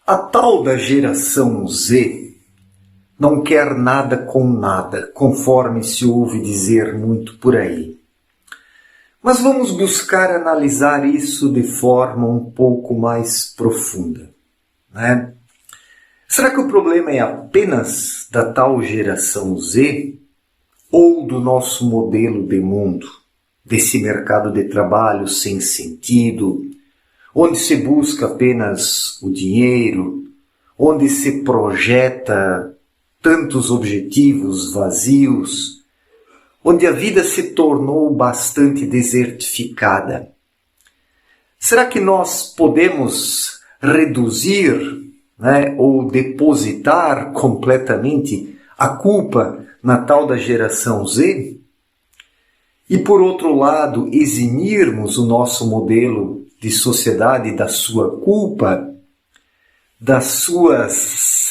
A tal da geração Z não quer nada com nada, conforme se ouve dizer muito por aí. Mas vamos buscar analisar isso de forma um pouco mais profunda, né? Será que o problema é apenas da tal geração Z ou do nosso modelo de mundo, desse mercado de trabalho sem sentido, onde se busca apenas o dinheiro, onde se projeta tantos objetivos vazios, onde a vida se tornou bastante desertificada? Será que nós podemos reduzir, ou depositar completamente a culpa na tal da geração Z? E, por outro lado, eximirmos o nosso modelo de sociedade da sua culpa, das suas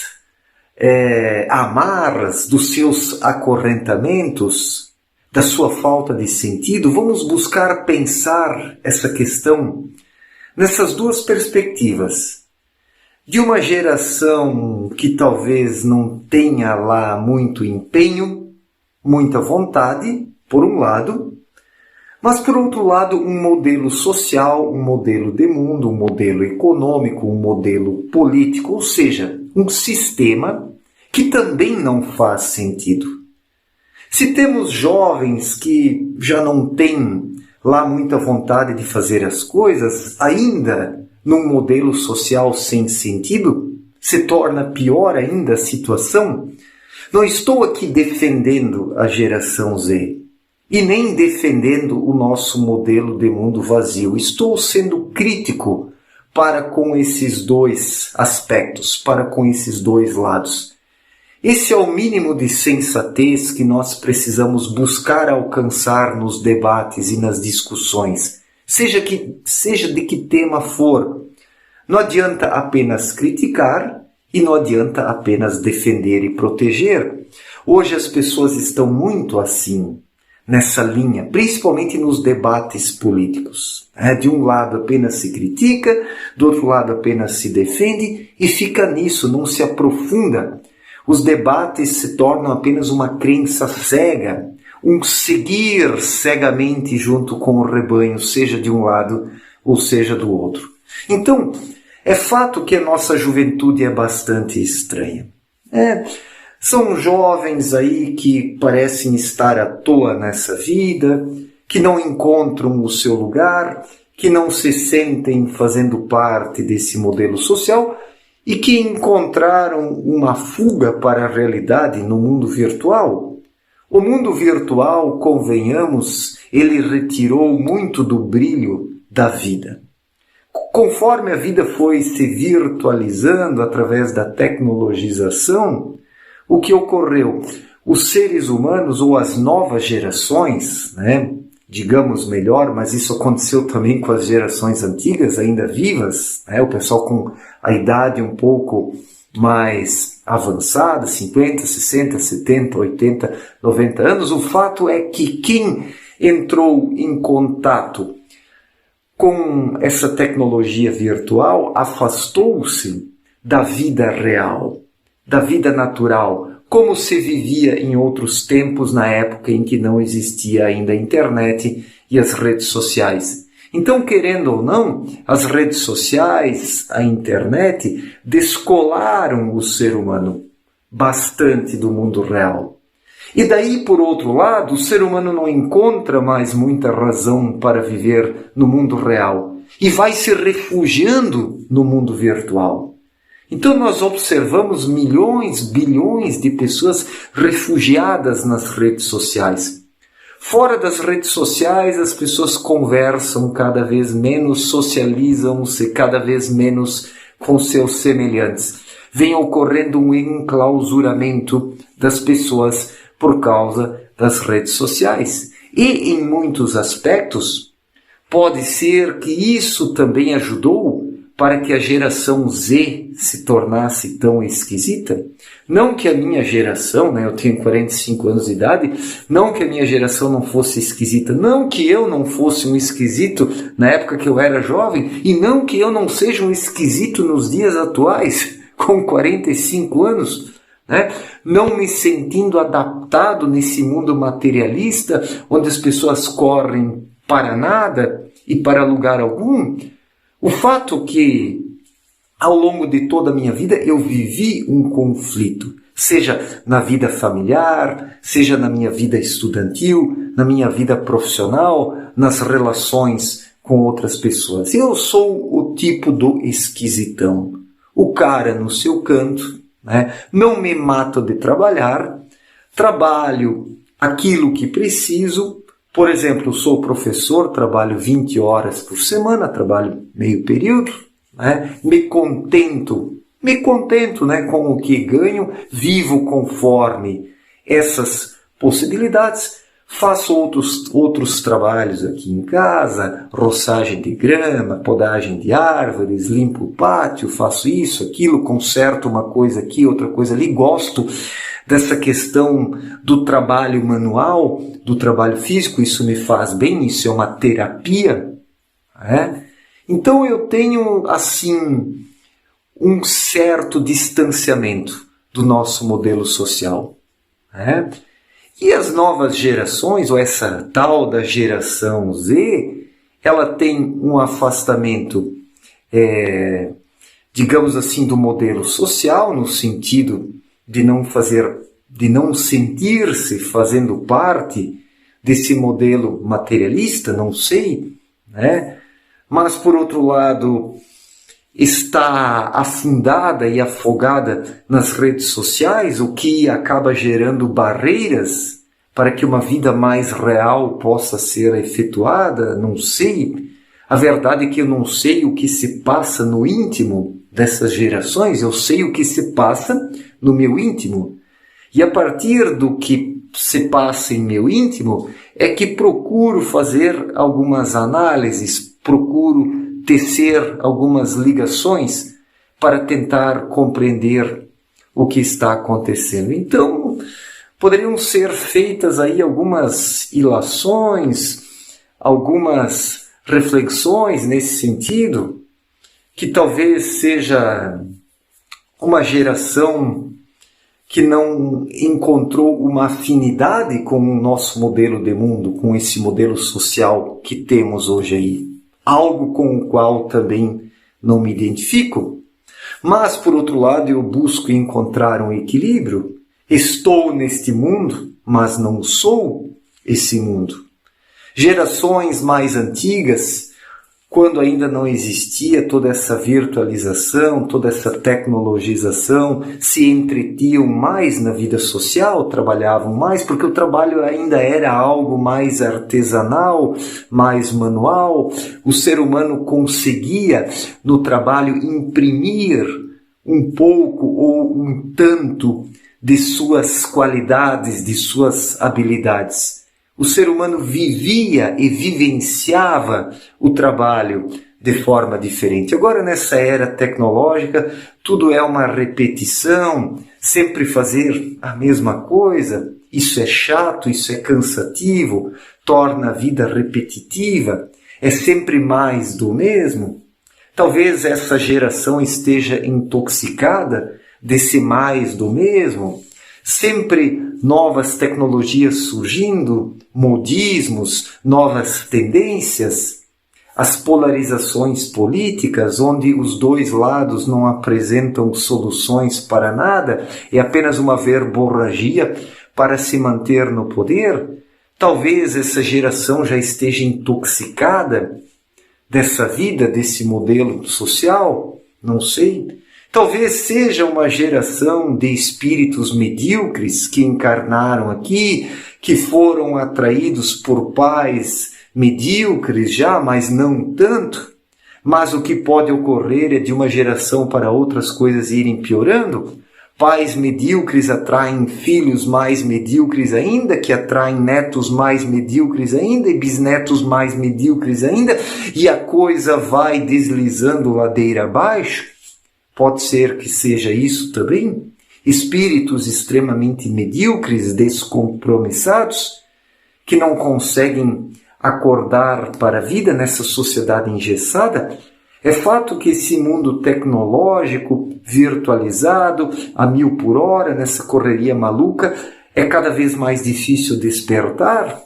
amarras, dos seus acorrentamentos, da sua falta de sentido? Vamos buscar pensar essa questão nessas duas perspectivas. De uma geração que talvez não tenha lá muito empenho, muita vontade, por um lado, mas, por outro lado, um modelo social, um modelo de mundo, um modelo econômico, um modelo político, ou seja, um sistema que também não faz sentido. Se temos jovens que já não têm lá muita vontade de fazer as coisas, ainda num modelo social sem sentido, se torna pior ainda a situação. Não estou aqui defendendo a geração Z. E nem defendendo o nosso modelo de mundo vazio. Estou sendo crítico para com esses dois aspectos, para com esses dois lados. Esse é o mínimo de sensatez que nós precisamos buscar alcançar nos debates e nas discussões, seja de que tema for. Não adianta apenas criticar e não adianta apenas defender e proteger. Hoje as pessoas estão muito assim, nessa linha, principalmente nos debates políticos. De um lado apenas se critica, do outro lado apenas se defende e fica nisso, não se aprofunda. Os debates se tornam apenas uma crença cega, um seguir cegamente junto com o rebanho, seja de um lado ou seja do outro. Então, é fato que a nossa juventude é bastante estranha. São jovens aí que parecem estar à toa nessa vida, que não encontram o seu lugar, que não se sentem fazendo parte desse modelo social e que encontraram uma fuga para a realidade no mundo virtual. O mundo virtual, convenhamos, ele retirou muito do brilho da vida. Conforme a vida foi se virtualizando através da tecnologização, o que ocorreu? Os seres humanos ou as novas gerações, digamos melhor, mas isso aconteceu também com as gerações antigas, ainda vivas, o pessoal com a idade um pouco mais avançada, 50, 60, 70, 80, 90 anos. O fato é que quem entrou em contato com essa tecnologia virtual afastou-se da vida real, da vida natural, como se vivia em outros tempos, na época em que não existia ainda a internet e as redes sociais. Então, querendo ou não, as redes sociais, a internet, descolaram o ser humano bastante do mundo real. E daí, por outro lado, o ser humano não encontra mais muita razão para viver no mundo real e vai se refugiando no mundo virtual. Então nós observamos milhões, bilhões de pessoas refugiadas nas redes sociais. Fora das redes sociais, as pessoas conversam cada vez menos, socializam-se cada vez menos com seus semelhantes. Vem ocorrendo um enclausuramento das pessoas por causa das redes sociais. E, em muitos aspectos, pode ser que isso também ajudou para que a geração Z se tornasse tão esquisita? Não que a minha geração, né, eu tenho 45 anos de idade, não que a minha geração não fosse esquisita, não que eu não fosse um esquisito na época que eu era jovem, e não que eu não seja um esquisito nos dias atuais, com 45 anos, né? Não me sentindo adaptado nesse mundo materialista, onde as pessoas correm para nada e para lugar algum. O fato que, ao longo de toda a minha vida, eu vivi um conflito, seja na vida familiar, seja na minha vida estudantil, na minha vida profissional, nas relações com outras pessoas. Eu sou o tipo do esquisitão, o cara no seu canto, né? Não me mato de trabalhar, trabalho aquilo que preciso. Por exemplo, sou professor, trabalho 20 horas por semana, trabalho meio período, né? Me contento, né, com o que ganho, vivo conforme essas possibilidades, faço outros trabalhos aqui em casa, roçagem de grama, podagem de árvores, limpo o pátio, faço isso, aquilo, conserto uma coisa aqui, outra coisa ali, gosto dessa questão do trabalho manual, do trabalho físico, isso me faz bem, isso é uma terapia, né? Então eu tenho, assim, um certo distanciamento do nosso modelo social, né? E as novas gerações, ou essa tal da geração Z, ela tem um afastamento, digamos assim, do modelo social, no sentido de não sentir-se fazendo parte desse modelo materialista, não sei, né? Mas, por outro lado, está afundada e afogada nas redes sociais, o que acaba gerando barreiras para que uma vida mais real possa ser efetuada, não sei. A verdade é que eu não sei o que se passa no íntimo dessas gerações, eu sei o que se passa no meu íntimo. E a partir do que se passa em meu íntimo, é que procuro fazer algumas análises, procuro tecer algumas ligações para tentar compreender o que está acontecendo. Então, poderiam ser feitas aí algumas ilações, algumas reflexões nesse sentido, que talvez seja uma geração que não encontrou uma afinidade com o nosso modelo de mundo, com esse modelo social que temos hoje aí. Algo com o qual também não me identifico, mas, por outro lado, eu busco encontrar um equilíbrio. Estou neste mundo, mas não sou esse mundo. Gerações mais antigas, quando ainda não existia toda essa virtualização, toda essa tecnologização, se entretiam mais na vida social, trabalhavam mais, porque o trabalho ainda era algo mais artesanal, mais manual. O ser humano conseguia, no trabalho, imprimir um pouco ou um tanto de suas qualidades, de suas habilidades. O ser humano vivia e vivenciava o trabalho de forma diferente. Agora, nessa era tecnológica, tudo é uma repetição, sempre fazer a mesma coisa. Isso é chato, isso é cansativo, torna a vida repetitiva, é sempre mais do mesmo. Talvez essa geração esteja intoxicada desse mais do mesmo. Sempre novas tecnologias surgindo, modismos, novas tendências, as polarizações políticas, onde os dois lados não apresentam soluções para nada, é apenas uma verborragia para se manter no poder. Talvez essa geração já esteja intoxicada dessa vida, desse modelo social, não sei. Talvez seja uma geração de espíritos medíocres que encarnaram aqui, que foram atraídos por pais medíocres já, mas não tanto. Mas o que pode ocorrer é de uma geração para outra as coisas irem piorando, Pais medíocres atraem filhos mais medíocres ainda, que atraem netos mais medíocres ainda e bisnetos mais medíocres ainda, e a coisa vai deslizando ladeira abaixo. Pode ser que seja isso também. Espíritos extremamente medíocres, descompromissados, que não conseguem acordar para a vida nessa sociedade engessada. É fato que esse mundo tecnológico, virtualizado, a 1000 por hora, nessa correria maluca, é cada vez mais difícil despertar,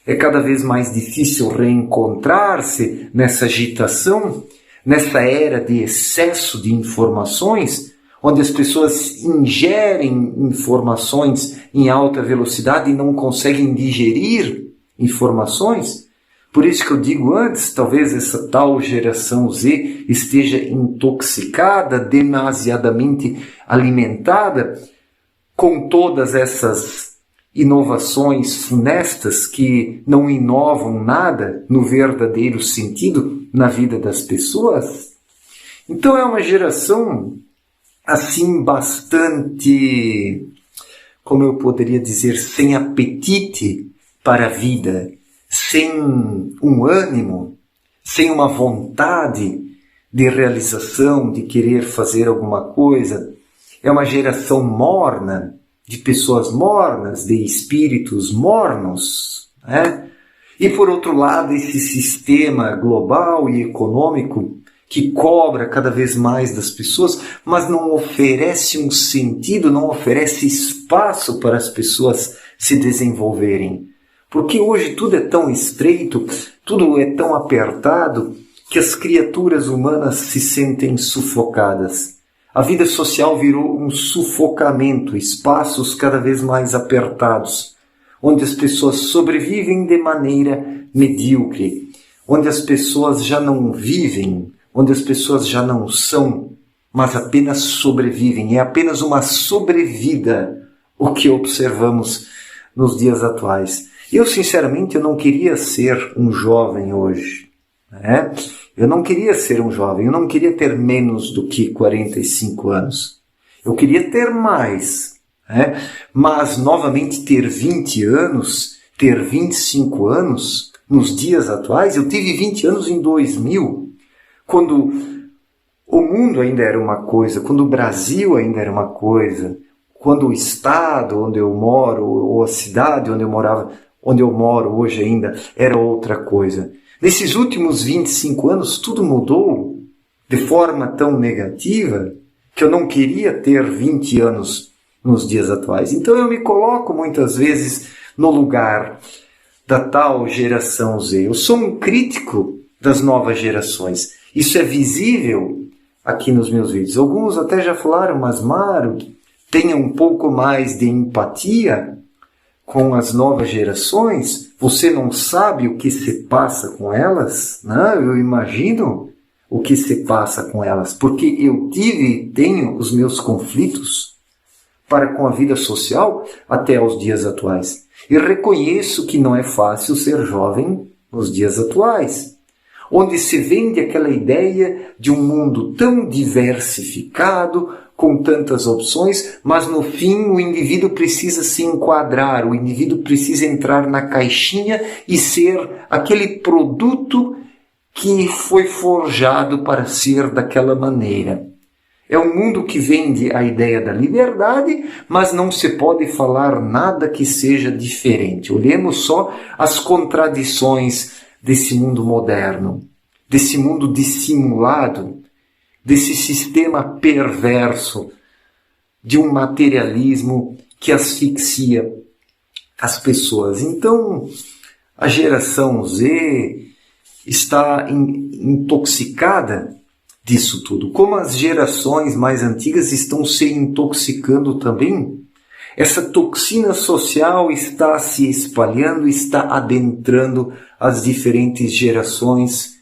é cada vez mais difícil reencontrar-se nessa agitação, nessa era de excesso de informações, onde as pessoas ingerem informações em alta velocidade e não conseguem digerir informações. Por isso que eu digo antes, talvez essa tal geração Z esteja intoxicada, demasiadamente alimentada com todas essas inovações funestas que não inovam nada no verdadeiro sentido na vida das pessoas. Então é uma geração assim bastante, como eu poderia dizer, sem apetite para a vida, sem um ânimo, sem uma vontade de realização, de querer fazer alguma coisa. É uma geração morna, de pessoas mornas, de espíritos mornos, né? E por outro lado, esse sistema global e econômico que cobra cada vez mais das pessoas, mas não oferece um sentido, não oferece espaço para as pessoas se desenvolverem. Porque hoje tudo é tão estreito, tudo é tão apertado, que as criaturas humanas se sentem sufocadas. A vida social virou um sufocamento, espaços cada vez mais apertados, onde as pessoas sobrevivem de maneira medíocre, onde as pessoas já não vivem, onde as pessoas já não são, mas apenas sobrevivem. É apenas uma sobrevida o que observamos nos dias atuais. Eu, sinceramente, eu não queria ser um jovem hoje, né? Eu não queria ser um jovem, eu não queria ter menos do que 45 anos. Eu queria ter mais, né? Mas, novamente, ter 20 anos, ter 25 anos, nos dias atuais, eu tive 20 anos em 2000, quando o mundo ainda era uma coisa, quando o Brasil ainda era uma coisa, quando o estado onde eu moro, ou a cidade onde eu moro hoje ainda, era outra coisa. Nesses últimos 25 anos, tudo mudou de forma tão negativa que eu não queria ter 20 anos nos dias atuais. Então eu me coloco muitas vezes no lugar da tal geração Z. Eu sou um crítico das novas gerações. Isso é visível aqui nos meus vídeos. Alguns até já falaram, mas Mário, tenha um pouco mais de empatia com as novas gerações. Você não sabe o que se passa com elas? Não, eu imagino o que se passa com elas, porque eu tive e tenho os meus conflitos para com a vida social até aos dias atuais. E reconheço que não é fácil ser jovem nos dias atuais, onde se vende aquela ideia de um mundo tão diversificado, com tantas opções, mas no fim o indivíduo precisa se enquadrar, o indivíduo precisa entrar na caixinha e ser aquele produto que foi forjado para ser daquela maneira. É um mundo que vende a ideia da liberdade, mas não se pode falar nada que seja diferente. Olhemos só as contradições desse mundo moderno, desse mundo dissimulado, desse sistema perverso, de um materialismo que asfixia as pessoas. Então, a geração Z está intoxicada disso tudo. Como as gerações mais antigas estão se intoxicando também, essa toxina social está se espalhando, está adentrando as diferentes gerações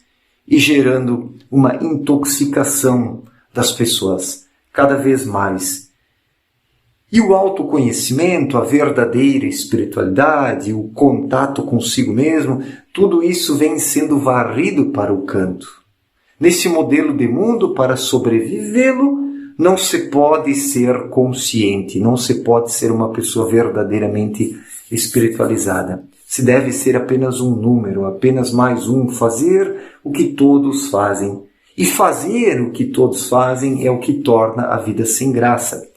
e gerando uma intoxicação das pessoas cada vez mais. E o autoconhecimento, a verdadeira espiritualidade, o contato consigo mesmo, tudo isso vem sendo varrido para o canto. Nesse modelo de mundo, para sobrevivê-lo, não se pode ser consciente, não se pode ser uma pessoa verdadeiramente espiritualizada. Se deve ser apenas um número, apenas mais um, fazer o que todos fazem. E fazer o que todos fazem é o que torna a vida sem graça.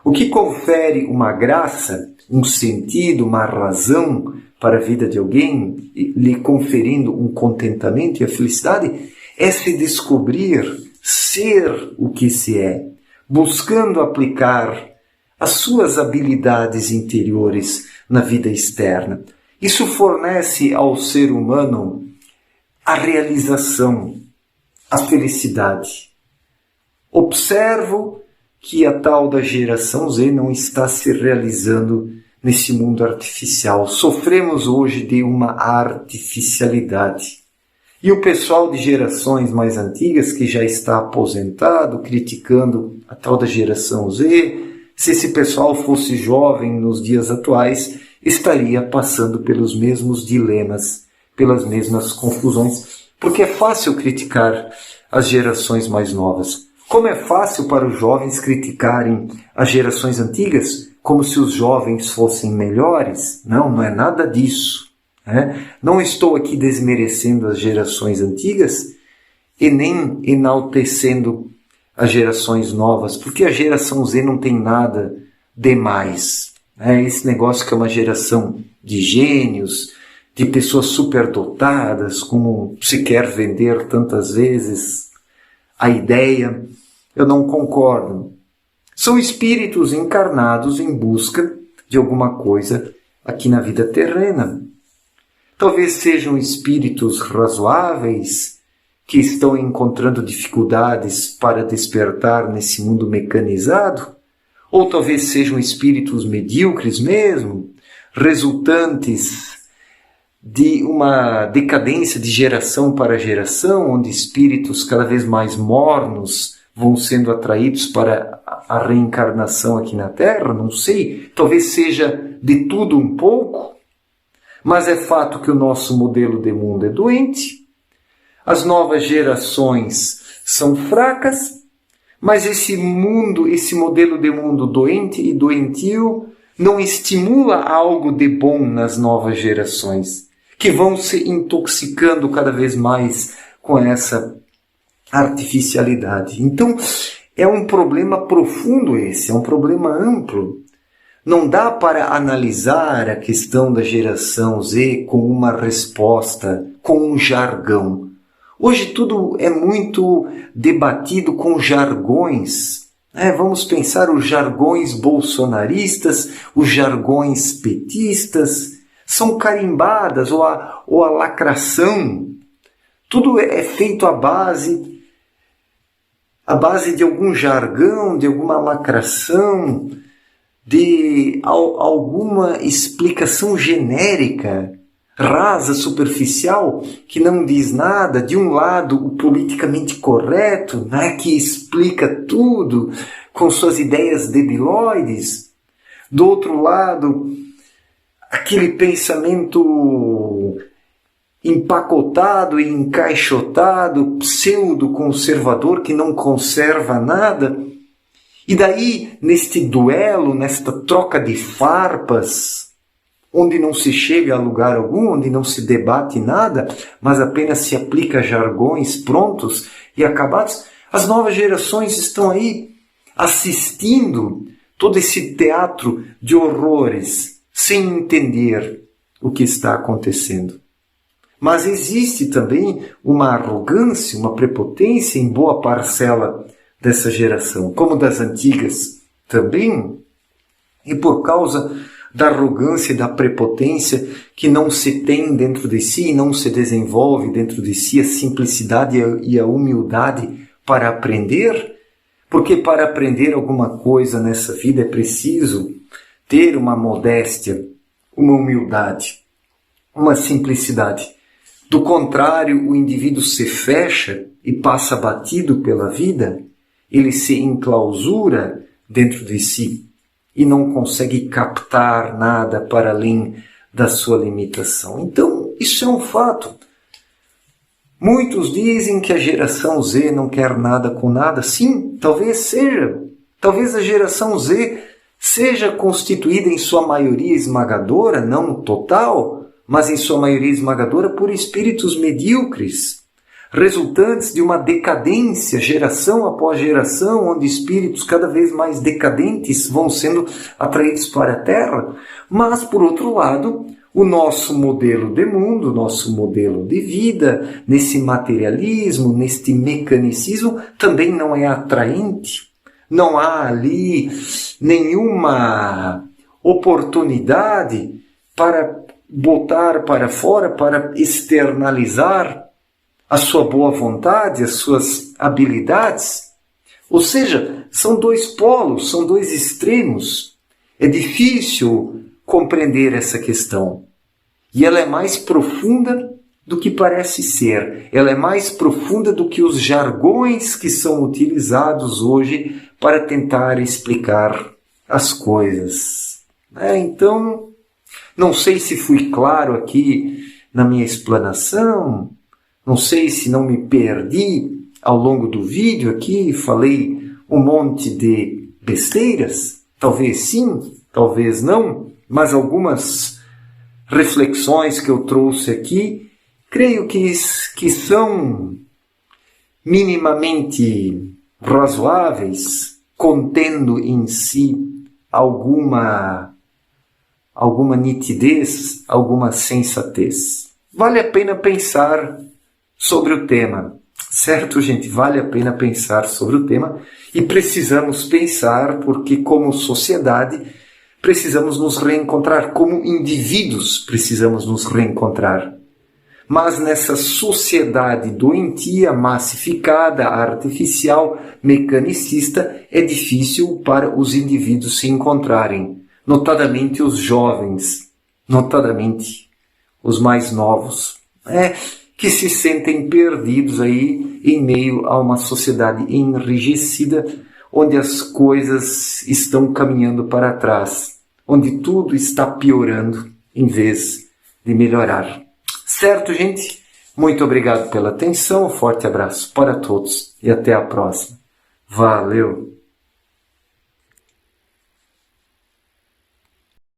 O que confere uma graça, um sentido, uma razão para a vida de alguém, lhe conferindo um contentamento e a felicidade, é se descobrir ser o que se é, buscando aplicar as suas habilidades interiores na vida externa. Isso fornece ao ser humano a realização, a felicidade. Observo que a tal da geração Z não está se realizando nesse mundo artificial. Sofremos hoje de uma artificialidade. E o pessoal de gerações mais antigas, que já está aposentado, criticando a tal da geração Z, se esse pessoal fosse jovem nos dias atuais, estaria passando pelos mesmos dilemas, pelas mesmas confusões, porque é fácil criticar as gerações mais novas. Como é fácil para os jovens criticarem as gerações antigas, como se os jovens fossem melhores. Não é nada disso. Não estou aqui desmerecendo as gerações antigas e nem enaltecendo as gerações novas, porque a geração Z não tem nada demais. Esse negócio que é uma geração de gênios, de pessoas superdotadas, como se quer vender tantas vezes a ideia, eu não concordo. São espíritos encarnados em busca de alguma coisa aqui na vida terrena. Talvez sejam espíritos razoáveis que estão encontrando dificuldades para despertar nesse mundo mecanizado, ou talvez sejam espíritos medíocres mesmo, resultantes de uma decadência de geração para geração, onde espíritos cada vez mais mornos vão sendo atraídos para a reencarnação aqui na Terra, não sei, talvez seja de tudo um pouco. Mas é fato que o nosso modelo de mundo é doente, as novas gerações são fracas, mas esse modelo de mundo doente e doentio não estimula algo de bom nas novas gerações, que vão se intoxicando cada vez mais com essa artificialidade. Então, é um problema profundo esse, é um problema amplo. Não dá para analisar a questão da geração Z com uma resposta, com um jargão. Hoje tudo é muito debatido com jargões. Vamos pensar os jargões bolsonaristas, os jargões petistas, são carimbadas, ou a lacração. Tudo é feito à base de algum jargão, de alguma lacração, de alguma explicação genérica, rasa, superficial, que não diz nada. De um lado, o politicamente correto, que explica tudo com suas ideias debilóides. Do outro lado, aquele pensamento empacotado e encaixotado, pseudo-conservador, que não conserva nada. E daí, neste duelo, nesta troca de farpas, onde não se chega a lugar algum, onde não se debate nada, mas apenas se aplica jargões prontos e acabados, as novas gerações estão aí assistindo todo esse teatro de horrores, sem entender o que está acontecendo. Mas existe também uma arrogância, uma prepotência em boa parcela dessa geração, como das antigas também, e por causa da arrogância e da prepotência que não se tem dentro de si e não se desenvolve dentro de si a simplicidade e a humildade para aprender, porque para aprender alguma coisa nessa vida é preciso ter uma modéstia, uma humildade, uma simplicidade. Do contrário, o indivíduo se fecha e passa batido pela vida, ele se enclausura dentro de si e não consegue captar nada para além da sua limitação. Então, isso é um fato. Muitos dizem que a geração Z não quer nada com nada. Sim, talvez seja. Talvez a geração Z seja constituída em sua maioria esmagadora, não total, mas em sua maioria esmagadora por espíritos medíocres, resultantes de uma decadência geração após geração, onde espíritos cada vez mais decadentes vão sendo atraídos para a Terra. Mas, por outro lado, o nosso modelo de mundo, nosso modelo de vida, nesse materialismo, neste mecanicismo, também não é atraente. Não há ali nenhuma oportunidade para botar para fora, para externalizar a sua boa vontade, as suas habilidades. Ou seja, são dois polos, são dois extremos. É difícil compreender essa questão. E ela é mais profunda do que parece ser. Ela é mais profunda do que os jargões que são utilizados hoje para tentar explicar as coisas. Então, não sei se fui claro aqui na minha explanação, não sei se não me perdi ao longo do vídeo aqui, falei um monte de besteiras, talvez sim, talvez não, mas algumas reflexões que eu trouxe aqui, creio que são minimamente razoáveis, contendo em si alguma nitidez, alguma sensatez. Vale a pena pensar sobre o tema, certo, gente? Vale a pena pensar sobre o tema e precisamos pensar porque, como sociedade, precisamos nos reencontrar, como indivíduos precisamos nos reencontrar. Mas nessa sociedade doentia, massificada, artificial, mecanicista, é difícil para os indivíduos se encontrarem, notadamente os jovens, notadamente os mais novos, que se sentem perdidos aí em meio a uma sociedade enrijecida, onde as coisas estão caminhando para trás, onde tudo está piorando em vez de melhorar. Certo, gente? Muito obrigado pela atenção, um forte abraço para todos e até a próxima. Valeu!